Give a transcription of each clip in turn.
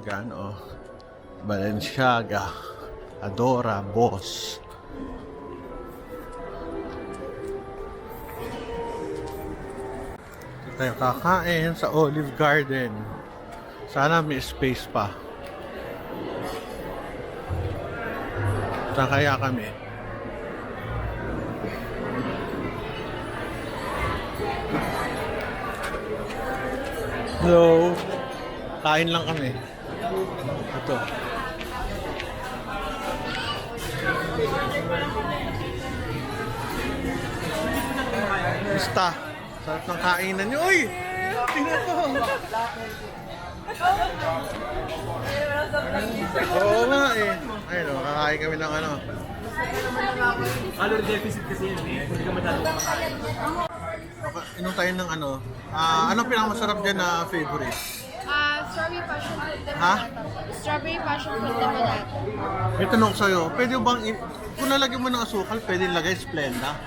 Cardigan, oh. Balenciaga, Adora, Boss. Ito tayo kakain sa Olive Garden. Sana may space pa. Saan kaya kami? Hello. Kain lang kami. Ito. Basta. Sarap ng kainan nyo. Uy! Tingnan ko. Oo nga eh. Ayun o, kakain kami ng ano. Calorie deficit kasi yun eh. Hindi ka masyadong makain. Inom tayo ng ano. Anong pinakamasarap dyan na favorite? Strawberry passion fruit na Ha? Strawberry passion fruit na banana. May tanong sa'yo, pwede bang, kung lalagyan mo ng asukal, pwede lagay Splenda?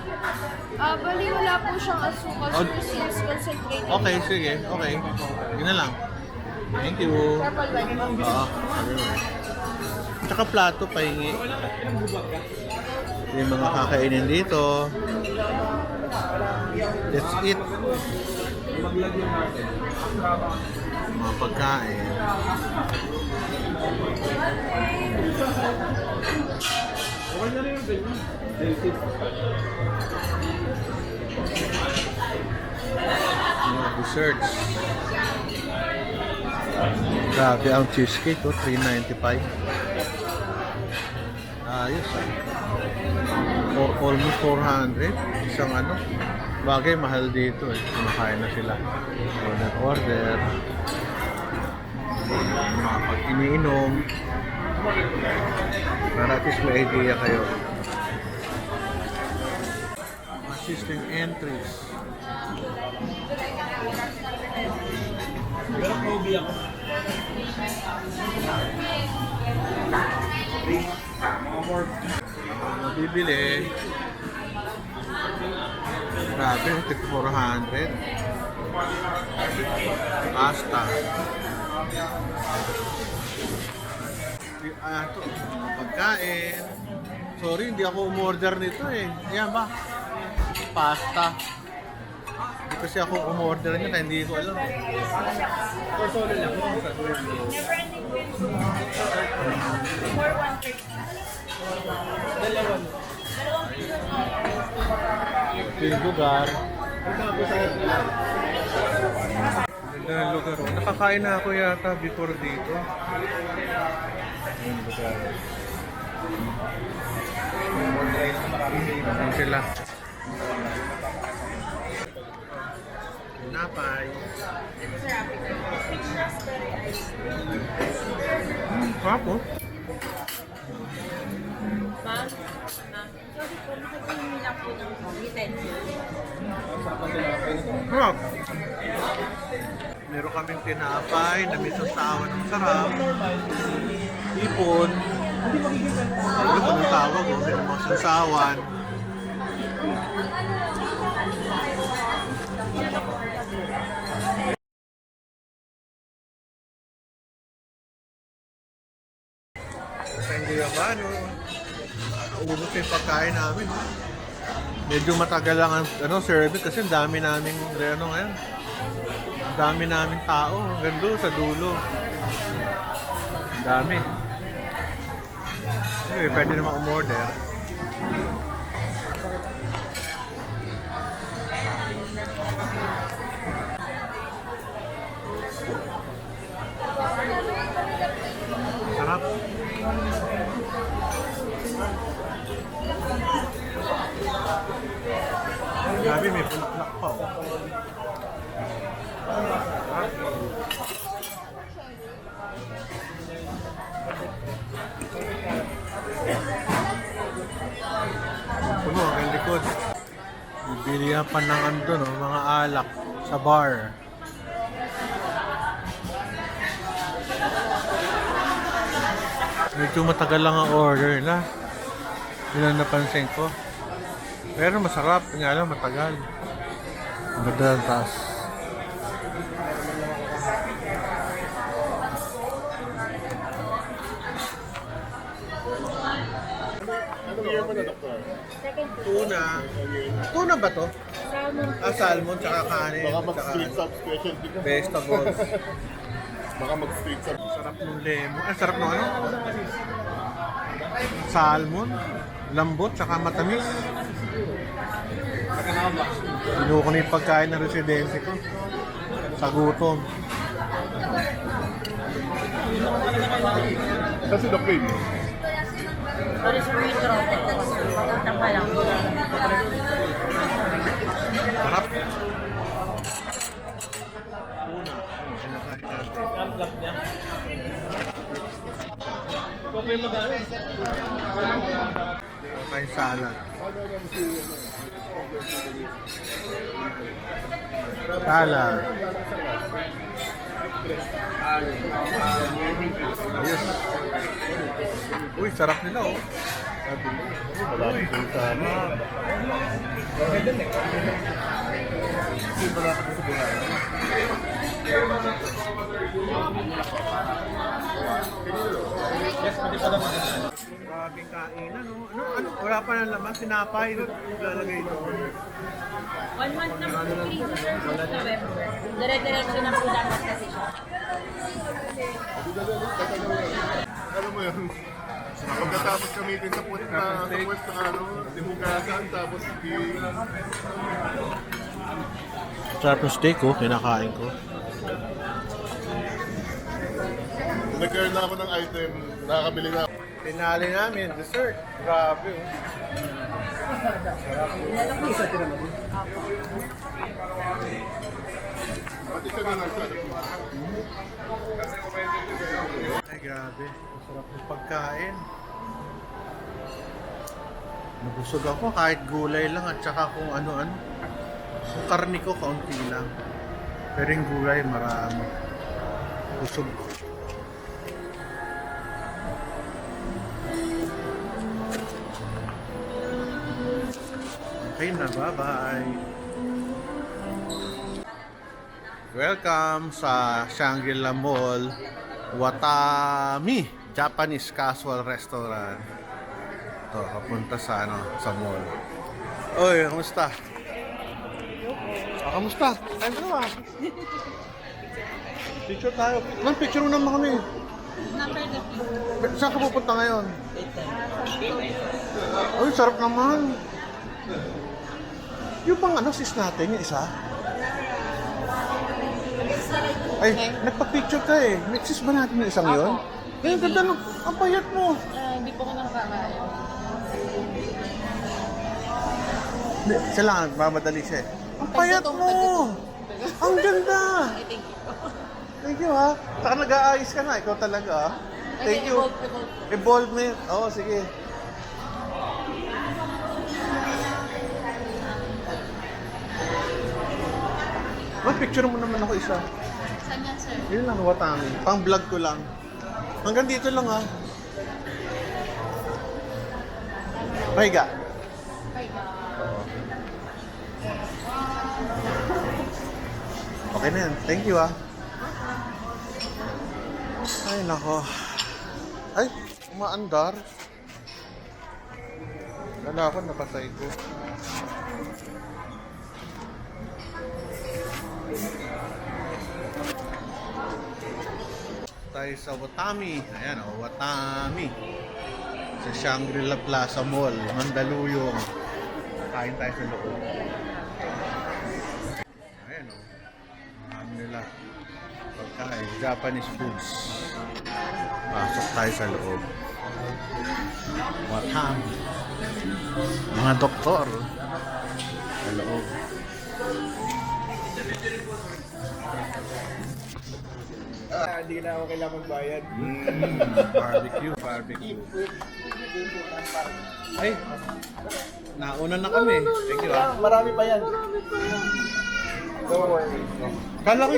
Bali wala po siyang asukal. Oh. So, is concentrated. Okay, sige, okay. Yun na lang. Thank you. Purple wine. Oo. Tsaka plato, pahingi. Yung mga kakainin dito. Let's eat. Mga pagkain. Okay na rin yung ganyan. Deficit. Mga desserts. Grabe ang cheesecake, oh, $3.95. Ayos, ah. Almost 400. Isang ano. Bagay, mahal dito eh. Kumakain na sila. Order. Mga pag iniinom. Para at least may idea kayo. Assisting entries. Pero phobia ako. Mga more. Mabibili. Grabe, 400. Pasta. Ito, pagkain. Sorry, hindi ako umorder nito eh. Yan ba? Pasta. Hindi kasi ako umorder nito, kaya hindi ko alam. Or solo lang. Dalawa. Ito yung lugar. Tapos sa Ganda ng lugar. Oh. Nakakain na ako yata before dito. Yung lugar. Ayan sila. Napay. Kapo. Ma'am? Sorry po, nakatingin lang po ng utensil. Sarap. Meron kaming tinapay na may sasawan ng sarap. Ipon. Ano ba ng tawag? Oh? May mga sasawan. Sa hindi ba, no? Ubus yung pagkain namin. Medyo matagal lang ang service kasi ang dami naming ngayon. Ang dami naming tao. Hanggang doon sa dulo. Ang dami. Anyway, pwede naman umorder. Sarap. Grabe, may pulaklak pa. Oh. Puno, ang likod. Bibilihan pa ng andun, oh, mga alak sa bar. Medyo matagal lang ang order na. Yun ang napansin ko. Pero masarap, nga lang matagal. Maganda ang taas. year mo na, Doktor? Second po. Tuna. Tuna ba to? Salmon. Salmon, tsaka kanin. Baka tsaka mag-street up specialty ka. vegetables. Baka mag-street up. Sarap ng lemon. Sarap ng ano? Salmon. Lambot, tsaka matamis. Pinuha ko na yung pagkain ng residensya ko. Sa gutom. Kasi Doc Babe, Sorry sir, may tropa po. Papunta pa lang. Sarap. Tuna. Sinakain natin. Lap niya. Ikaw pa yung mag-aaral. May salad. Salad. Ayos. Uy, sarap nila oh. malapit din sa amin. Kasi malapit din sa Buhay. Grabing kainan oh. Ano? Wala pa ng laman. Sinapay. Lalagay doon. 1 month na po, 3 years sa November. Dire-diretso na po dapat kasi siya. Alam mo yun, pagkatapos gamitin sa puwet na dimugasan, tapos Sarap ng steak oh. Kinakain ko. nag-earn na ako ng item, nakakabili na ako. Pinali namin. Dessert. Grabe oh. Pati siya na lang, sir. Ay, grabe. Masarap ng pagkain. Nabusog ako kahit gulay lang at saka kung ano-ano. Yung karni ko, kaunti lang. Pero yung gulay, marami. Busog. Okay na, bye-bye. Welcome sa Shangri-La Mall, Watami Japanese Casual Restaurant. Ito, papunta sa mall. Oy, kamusta? Kamusta? Ayun ka ba? Picture tayo. Nang picture mo naman kami. Number the fee. Saan ka pupunta ngayon? Uy, sarap naman. Yung pang sis natin, yung isa. Ay, nagpa-picture ka eh. Nexis ba natin yung isang yun? Eh, ang ganda nung, ang payat mo. Hindi po ko nakakaya. Hindi, siya lang, nagmamadali siya eh. Ang payat mo! Ang ganda! Thank you. Thank you ha. Saka nag-aayos ka na, ikaw talaga ha. Thank you. Evolve mo yun. Oo, sige. Picture mo naman ako isa. Saan yan, sir? Yun lang, Watami. Pang vlog ko lang. Hanggang dito lang ha. Pahiga. Okay na yan. Thank you ah. Ay, nako. Ay, umaandar. Wala ako, napatay ko. Tayo sa Watami. Ayan o, Watami. Sa Shangri-La Plaza Mall, Mandaluyong. Kain tayo sa loob. Ayan o. Ano nila. Pagkain, Japanese foods. Pasok tayo sa loob. Watami. Mga doktor. Sa loob. Hindi na ako kailangan magbayad. Barbecue. Ay, nauna na kami. Thank you ah. Marami pa yan. Don't worry. Kala ko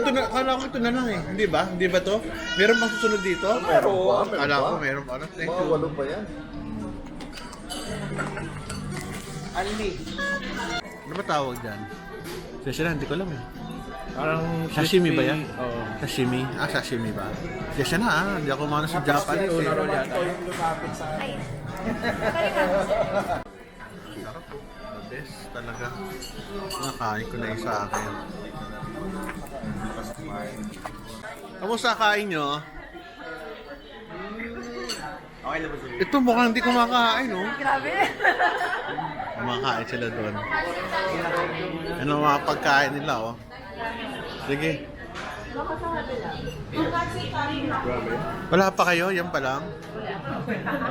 ito na lang eh. Hindi ba? Hindi ba to? Meron bang susunod dito? Meron pa. Kala ko meron pa. Thank Mga you. walo pa yan. Anli. Ano ba tawag dyan? Session na, hindi ko alam eh. Parang Sashimi ba yan? Oo. Sashimi? Sashimi ba? Session na ah. Hindi ako mano sa Japanese eh. Una roll yata. Sarap po. The best talaga. Nakain ko na yung sa akin. Kamusta kain nyo? Okay lang ba sa'yo? Ito mukhang hindi kumakain, no? Grabe. Kumakain sila doon. Ano ang mga pagkain nila, oh. Sige. Wala pa kayo? Yan pa lang?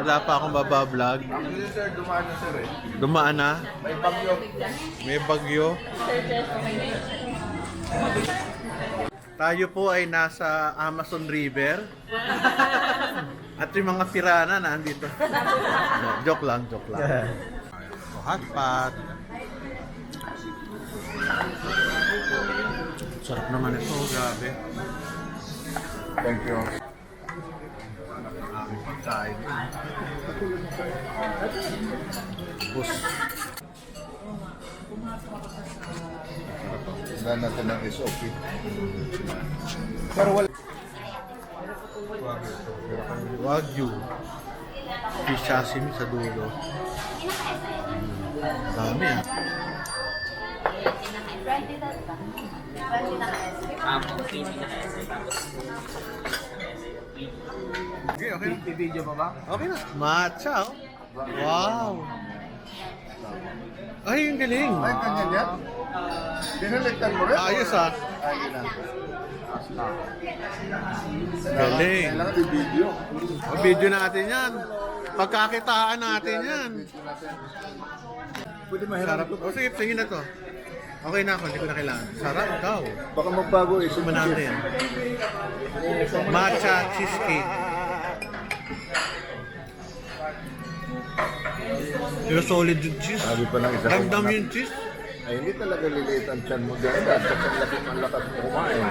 Wala pa akong babablog. Actually, sir, dumaan na, sir, eh. Dumaan na? May bagyo. May bagyo. Tayo po ay nasa Amazon River. At yung mga pirana nandito. No, joke lang, joke lang. Hot pot. Sarap naman ito, grabe. Thank you. Aming pagkain. Bus. Wala natin ng SOP. Wagyu. Fish sashimi sa dulo. Dami ah. Okay, okay na. Video pa ba? Okay na. Matcha, oh. Wow. Ay, ang galing. Ay, ganyan yan? Dinaligtan mo rin? Ayos ah. Galing. Kailangan i-video. Video natin yan. Pagkakitaan natin yan. Pwede Sarap. O sige, sige na to. Okay na ako, hindi ko na kailangan. Sarap daw. Baka magbago eh. Suman natin. Matcha cheesecake. Pero solid yung cheese. Sabi pa ng isa kong Ramdam anak, yung cheese. ay hindi talaga liliit ang tiyan mo dyan. Dahil sa laking ang lakas mo kumain.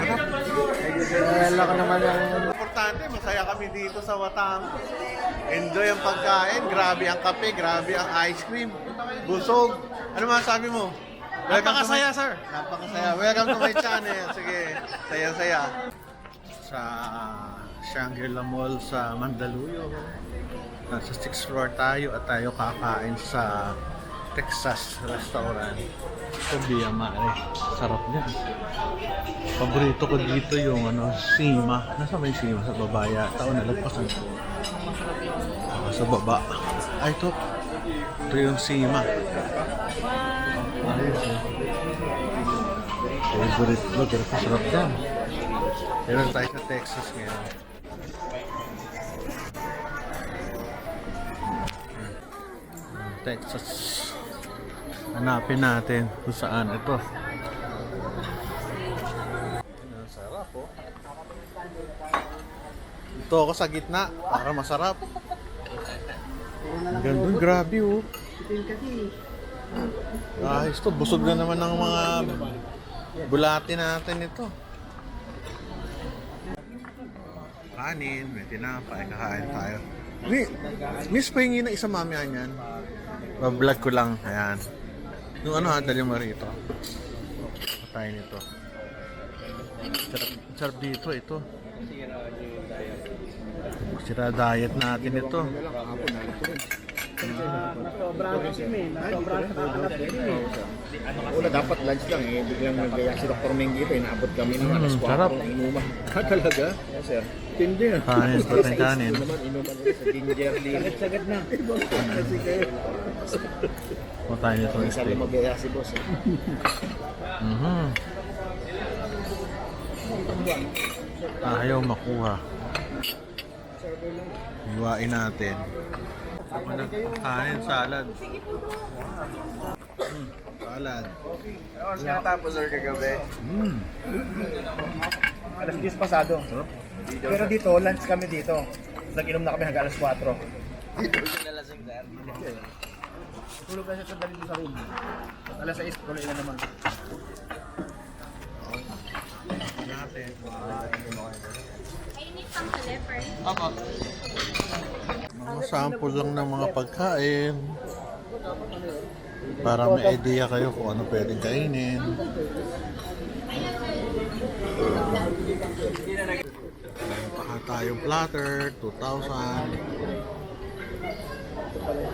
Laka naman ang... Importante, masaya kami dito sa Batangas. Enjoy ang pagkain, grabe ang kape, grabe ang ice cream. Busog. Ano masasabi mo? Napakasaya, sir. Napakasaya. Welcome to my channel. Sige, saya-saya. Sa Shangri-La Mall sa Mandaluyong. Nasa 6th floor tayo at tayo kakain sa Texas restaurant. Ito, Via Mare. Sarap niya. Paborito ko dito yung sima. Nasa may sima sa baba yata o nalagpasan ko. Sa baba. Ay, ito. Ito yung sima. Ayos eh. Favorite burger. Masarap yan. Meron tayo sa Texas ngayon. Texas. Hanapin natin kung saan ito. Ang sarap oh. Ito ako sa gitna para masarap. Ang ganda, grabe oh. Ayos to, busog na naman ng mga bulati natin ito. Kanin, may tinapay, kakain tayo. Miss, pahingi na isang mamaya niyan. Vlog ko lang, ayan. Yung dali mo rito. Patayin ito. Sarap dito, ito. Sira diet natin ito. Una dapat lunch lang eh. Biglang nagaya si Dr. Mengi ito. Inaabot kami ng alas 4 sarap. ng inuman. Talaga? Yes, sir. Tindi ah. Kanin, protein kanin. Inuman ulit sa gingerly. Sagad na. Kasi kayo. Patayin ito. Isa lang magaya si boss. Ayaw makuha. Iwain natin. Kanin, salad. Salad. Ano siya natapos, sir, kagabi? Alas 10 pasado. Pero dito, lunch kami dito. Nag-inom na kami hanggang alas 4. Tulog na siya sandali sa room. Alas 6, tuloy na naman. Natin. Mainit pang leopard. Opo. Mga sample lang ng mga pagkain. Para may idea kayo kung ano pwedeng kainin. Meron pa tayong platter, 2,000.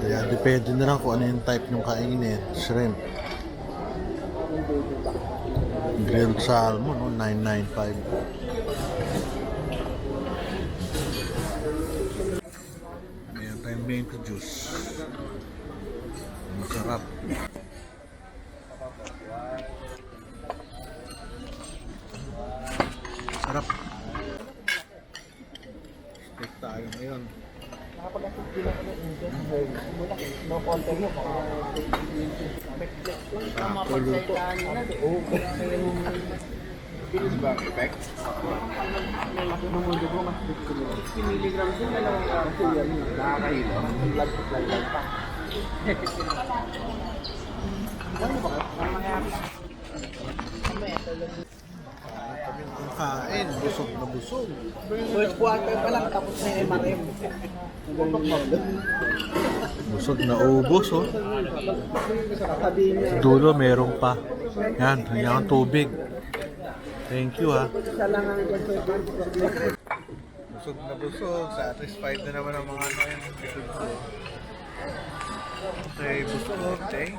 Kaya depende na lang kung ano yung type ng kainin. Shrimp. Grilled salmon, no? $9.95. Meron tayong mango juice. Masarap. Sarap. Steak tayo ngayon. Sakto luto. Ba, effect? Kain, busog na busog. First quarter pa lang, tapos na yung MRM. Busog na ubos, oh. Sa dulo, meron pa. Yan, yan ang tubig. Thank you, ha. Busog na busog. Satisfied na naman ang mga ano yan. Okay, busog. Thank